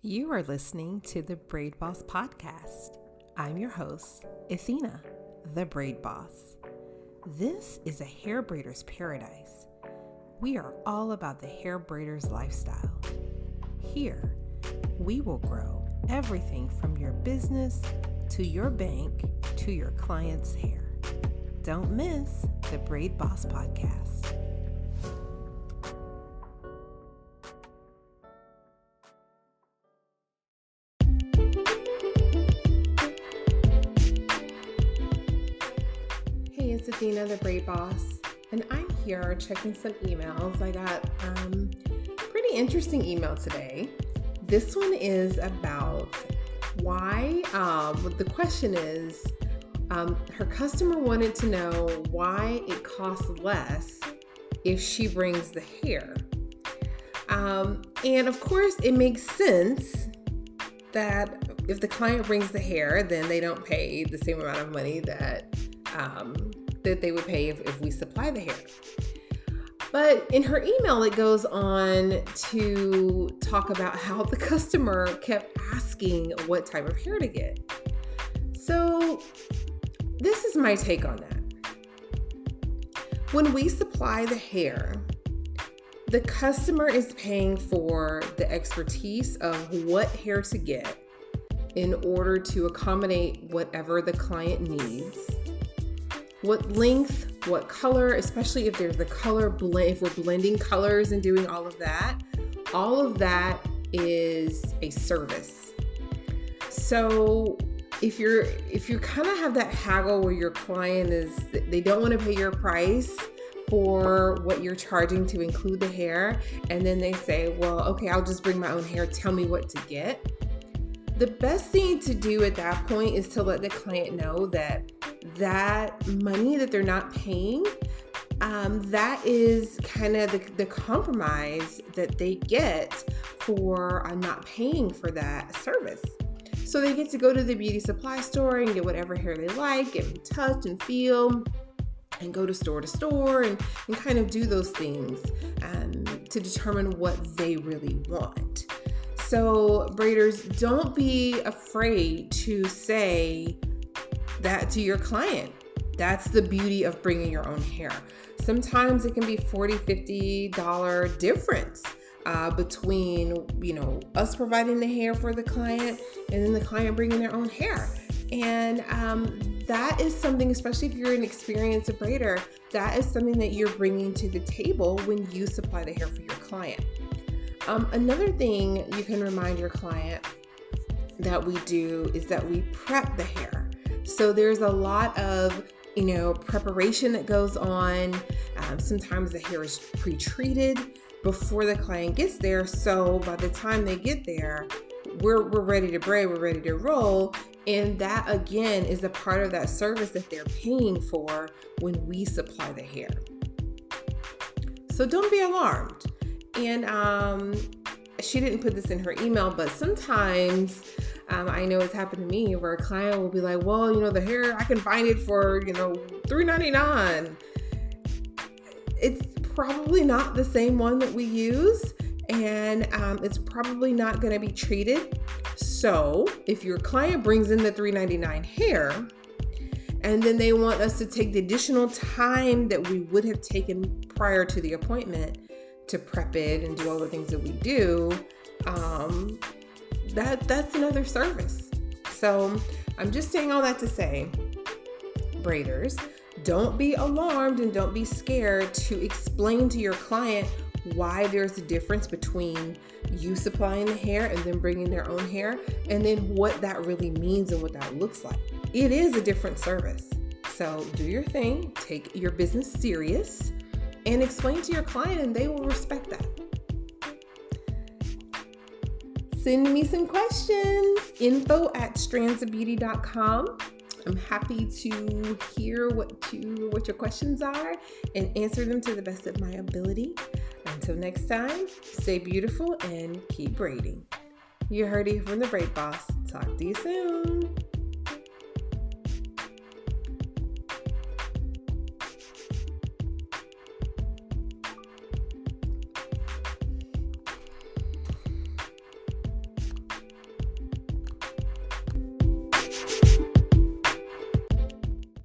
You are listening to the Braid Boss Podcast. I'm your host, Athena, the Braid Boss. This is a hair braider's paradise. We are all about the hair braider's lifestyle. Here, we will grow everything from your business to your bank to your client's hair. Don't miss the Braid Boss Podcast. It's Athena, the Braid Boss, and I'm here checking some emails. I got a pretty interesting email today. This one is about why, the question is, her customer wanted to know why it costs less if she brings the hair. And of course, it makes sense that if the client brings the hair, then they don't pay the same amount of money that they would pay if we supply the hair. But in her email, it goes on to talk about how the customer kept asking what type of hair to get. So this is my take on that. When we supply the hair, the customer is paying for the expertise of what hair to get in order to accommodate whatever the client needs. What length, what color, especially if there's the color blend, if we're blending colors and doing all of that is a service. So if you kind of have that haggle where your client they don't want to pay your price for what you're charging to include the hair, and then they say, well, okay, I'll just bring my own hair, tell me what to get. The best thing to do at that point is to let the client know that money that they're not paying, that is kind of the compromise that they get for not paying for that service. So they get to go to the beauty supply store and get whatever hair they like, get them touch and feel, and go to store and kind of do those things to determine what they really want. So braiders, don't be afraid to say that to your client. That's the beauty of bringing your own hair. Sometimes it can be $40, $50 difference between, us providing the hair for the client and then the client bringing their own hair. And that is something, especially if you're an experienced braider, that is something that you're bringing to the table when you supply the hair for your client. Another thing you can remind your client that we do is that we prep the hair. So there's a lot of, preparation that goes on. Sometimes the hair is pre-treated before the client gets there. So by the time they get there, we're ready to braid, we're ready to roll. And that again is a part of that service that they're paying for when we supply the hair. So don't be alarmed. And she didn't put this in her email, but sometimes I know it's happened to me where a client will be like, well, the hair, I can find it for, $3.99. It's probably not the same one that we use, and it's probably not going to be treated. So if your client brings in the $3.99 hair, and then they want us to take the additional time that we would have taken prior to the appointment to prep it and do all the things that we do, that's another service. So I'm just saying all that to say, braiders, don't be alarmed and don't be scared to explain to your client why there's a difference between you supplying the hair and then bringing their own hair, and then what that really means and what that looks like. It is a different service. So do your thing, take your business serious, and explain to your client, and they will respect that. Send me some questions, info@strandsofbeauty.com. I'm happy to hear what your questions are and answer them to the best of my ability. Until next time, stay beautiful and keep braiding. You heard it from the Braid Boss. Talk to you soon.